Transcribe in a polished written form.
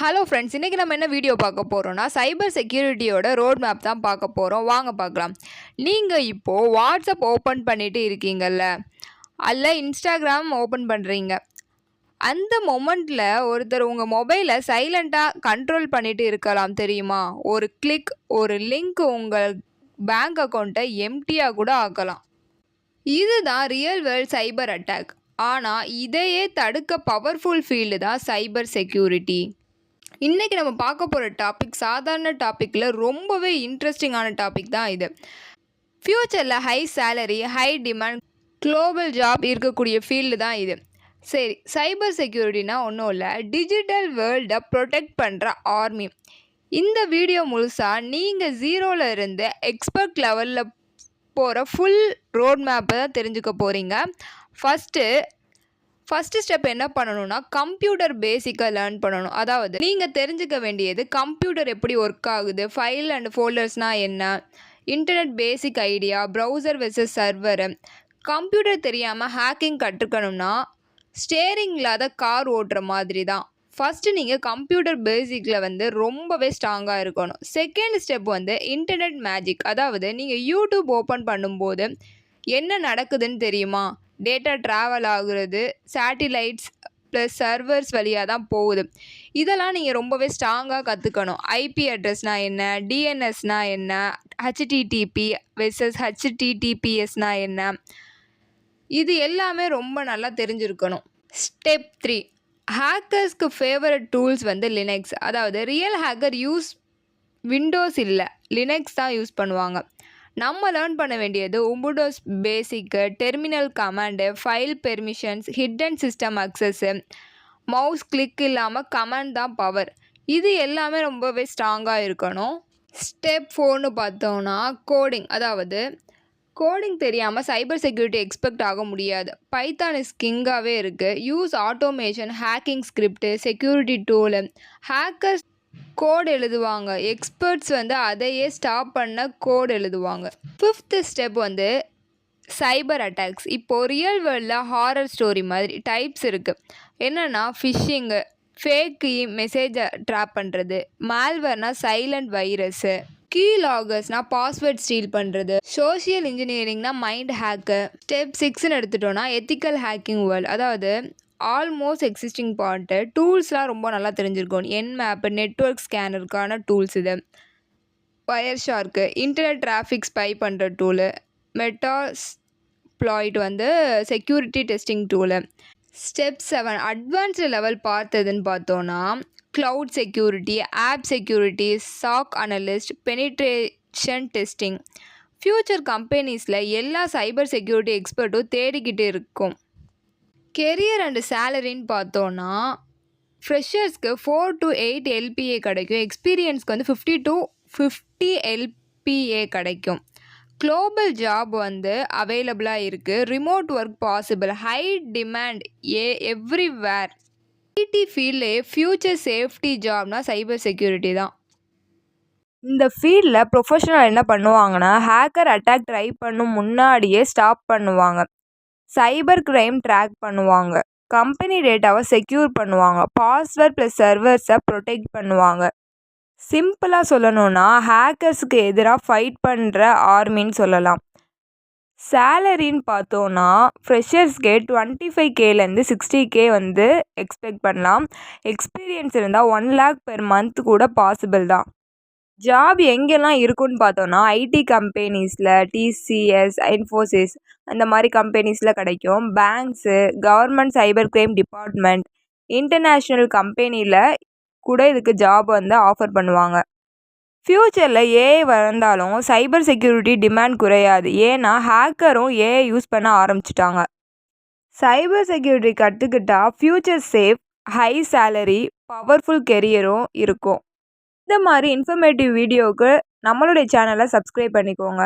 Hello friends, இன்றைக்கி நம்ம என்ன வீடியோ பார்க்க போகிறோம்னா சைபர் செக்யூரிட்டியோட ரோட் மேப் தான் பார்க்க போகிறோம். வாங்க பார்க்கலாம். நீங்கள் இப்போது வாட்ஸ்அப் ஓப்பன் பண்ணிட்டு இருக்கீங்கல்ல, அல்ல இன்ஸ்டாகிராம் ஓப்பன் பண்ணுறீங்க. அந்த மொமெண்ட்டில் ஒருத்தர் உங்கள் மொபைலை சைலண்ட்டாக கண்ட்ரோல் பண்ணிட்டு இருக்கலாம் தெரியுமா? ஒரு கிளிக், ஒரு லிங்க் உங்கள் பேங்க் அக்கௌண்ட்டை எம்டியாக கூட ஆக்கலாம். இதுதான் ரியல் வேர்ல்ட் சைபர் அட்டாக். ஆனால் இதையே தடுக்க பவர்ஃபுல் ஃபீல்டு தான் சைபர் செக்யூரிட்டி. இன்றைக்கி நம்ம பார்க்க போகிற டாபிக் சாதாரண டாப்பிக்கில் ரொம்பவே இன்ட்ரெஸ்டிங்கான டாபிக் தான் இது. ஃப்யூச்சரில் high salary, high demand, global job இருக்கக்கூடிய ஃபீல்டு தான் இது. சரி, சைபர் செக்யூரிட்டினா ஒன்றும் இல்லை, டிஜிட்டல் வேர்ல்டை ப்ரொடெக்ட் பண்ணுற ஆர்மி. இந்த வீடியோ முழுசாக நீங்கள் ஜீரோவில் இருந்து எக்ஸ்பர்ட் லெவலில் போகிற ஃபுல் ரோட் மேப்பை தான் தெரிஞ்சுக்க போகிறீங்க. ஃபஸ்ட்டு ஸ்டெப் என்ன பண்ணணும்னா, கம்ப்யூட்டர் பேசிக்காக லேர்ன் பண்ணணும். அதாவது நீங்கள் தெரிஞ்சுக்க வேண்டியது கம்ப்யூட்டர் எப்படி ஒர்க் ஆகுது, ஃபைல் அண்ட் ஃபோல்டர்ஸ்னால் என்ன, internet basic idea, browser versus server. Computer தெரியாமல் ஹேக்கிங் கற்றுக்கணும்னா ஸ்டேரிங் இல்லாத கார் ஓட்டுற மாதிரி தான். ஃபஸ்ட்டு நீங்கள் கம்ப்யூட்டர் பேசிக்கில் ரொம்பவே ஸ்ட்ராங்காக இருக்கணும். Second step internet magic. அதாவது நீங்கள் யூடியூப் ஓப்பன் பண்ணும்போது என்ன நடக்குதுன்னு தெரியுமா? டேட்டா ட்ராவல் ஆகுறது சேட்டிலைட்ஸ் ப்ளஸ் சர்வர்ஸ் வழியாக தான் போகுது. இதெல்லாம் நீங்கள் ரொம்பவே ஸ்ட்ராங்காக கற்றுக்கணும். ஐபி அட்ரஸ்னால் என்ன, டிஎன்எஸ்னால் என்ன, ஹெச்டிடிபி வெர்சஸ் ஹெச்டிடிபிஎஸ்னால் என்ன, இது எல்லாமே ரொம்ப நல்லா தெரிஞ்சிருக்கணும். ஸ்டெப் 3, ஹேக்கர்ஸ்க்கு ஃபேவரட் டூல்ஸ் லினக்ஸ். அதாவது ரியல் ஹேக்கர் விண்டோஸ் இல்லை, லினக்ஸ் தான் யூஸ் பண்ணுவாங்க. நம்ம லேர்ன் பண்ண வேண்டியது உபுண்டோஸ் basic, terminal command, file permissions, hidden system access, mouse click இல்லாமல் கமாண்ட் தான் பவர். இது எல்லாமே ரொம்பவே ஸ்ட்ராங்காக இருக்கணும். ஸ்டெப் 4ன்னு பார்த்தோன்னா கோடிங். அதாவது கோடிங் தெரியாமல் சைபர் செக்யூரிட்டி எக்ஸ்பெக்ட் ஆக முடியாது. பைத்தான் இஸ் கிங்காகவே இருக்குது. Use automation, hacking script, security tool. Hackers code எழுதுவாங்க, எக்ஸ்பர்ட்ஸ் அதையே ஸ்டாப் பண்ண கோட் எழுதுவாங்க. 5th step cyber attacks. இப்போது ரியல் வேர்ல்டில் ஹாரர் ஸ்டோரி மாதிரி டைப்ஸ் இருக்குது. என்னென்னா ஃபிஷிங்கு, ஃபேக் மெசேஜை ட்ராப் பண்ணுறது, மால்வேர்னால் சைலண்ட் வைரஸு, கீ லாகர்ஸ்னால் பாஸ்வேர்ட் ஸ்டீல் பண்ணுறது, சோஷியல் இன்ஜினியரிங்னா மைண்ட் ஹேக்கு. ஸ்டெப் 6ன்னு எடுத்துட்டோன்னா எத்திக்கல் ஹேக்கிங் வேர்ல்டு. அதாவது ஆல்மோஸ்ட் எக்ஸிஸ்டிங் பார்ட்டு டூல்ஸ்லாம் ரொம்ப நல்லா தெரிஞ்சிருக்கும். என்மேப்பு, நெட்வொர்க் ஸ்கேனருக்கான டூல்ஸ் இது, wire shark, internet traffic spy பண்ணுற tool, Metasploit security testing tool. Step 7 advanced level பார்த்ததுன்னு பார்த்தோன்னா cloud security, app security, SOC analyst, penetration testing. Future கம்பெனிஸில் எல்லா சைபர் செக்யூரிட்டி எக்ஸ்பர்ட்டும் தேடிக்கிட்டு இருக்கும். கெரியர் அண்டு சேலரின்னு பார்த்தோன்னா ஃப்ரெஷர்ஸ்க்கு 4 to 8 LPA கிடைக்கும். எக்ஸ்பீரியன்ஸ்க்கு 50 to 50 LPA கிடைக்கும். குளோபல் ஜாப் அவைலபிளாக இருக்குது. Remote work possible. High demand everywhere. IT ஃபீல்ட்லே ஃப்யூச்சர் சேஃப்டி ஜாப்னா சைபர் செக்யூரிட்டி தான். இந்த ஃபீல்டில் ப்ரொஃபஷனல் என்ன பண்ணுவாங்கன்னா, ஹேக்கர் அட்டாக் ட்ரை பண்ணும் முன்னாடியே ஸ்டாப் பண்ணுவாங்க, சைபர் கிரைம் ட்ராக் பண்ணுவாங்க, கம்பெனி டேட்டாவை செக்யூர் பண்ணுவாங்க, பாஸ்வேர்ட் ப்ளஸ் சர்வர்ஸை ப்ரொடெக்ட் பண்ணுவாங்க. சிம்பிளாக சொல்லணும்னா ஹேக்கர்ஸுக்கு எதிராக ஃபைட் பண்ணுற ஆர்மின்னு சொல்லலாம். சேலரின்னு பார்த்தோன்னா ஃப்ரெஷர்ஸ்க்கே 25Kலேருந்து 60K எக்ஸ்பெக்ட் பண்ணலாம். எக்ஸ்பீரியன்ஸ் இருந்தால் 1 lakh per month கூட பாசிபிள் தான். ஜாப் எங்கெல்லாம் இருக்குன்னு பார்த்தோன்னா ஐடி கம்பெனிஸில், டிசிஎஸ், இன்ஃபோசிஸ் அந்த மாதிரி கம்பெனிஸில் கிடைக்கும். Banks, government cyber crime department, international கம்பெனியில் கூட இதுக்கு ஜாப் ஆஃபர் பண்ணுவாங்க. ஃப்யூச்சரில் ஏஐ வந்தாலும் சைபர் செக்யூரிட்டி டிமாண்ட் குறையாது. ஏன்னா ஹேக்கரும் ஏஐ யூஸ் பண்ண ஆரம்பிச்சிட்டாங்க. சைபர் செக்யூரிட்டி கற்றுக்கிட்டால் future safe, high salary, powerful கெரியரும் இருக்கும். இந்த மாதிரி இன்ஃபர்மேட்டிவ் வீடியோவுக்கு நம்மளுடைய சேனலை சப்ஸ்கிரைப் பண்ணிக்கோங்க.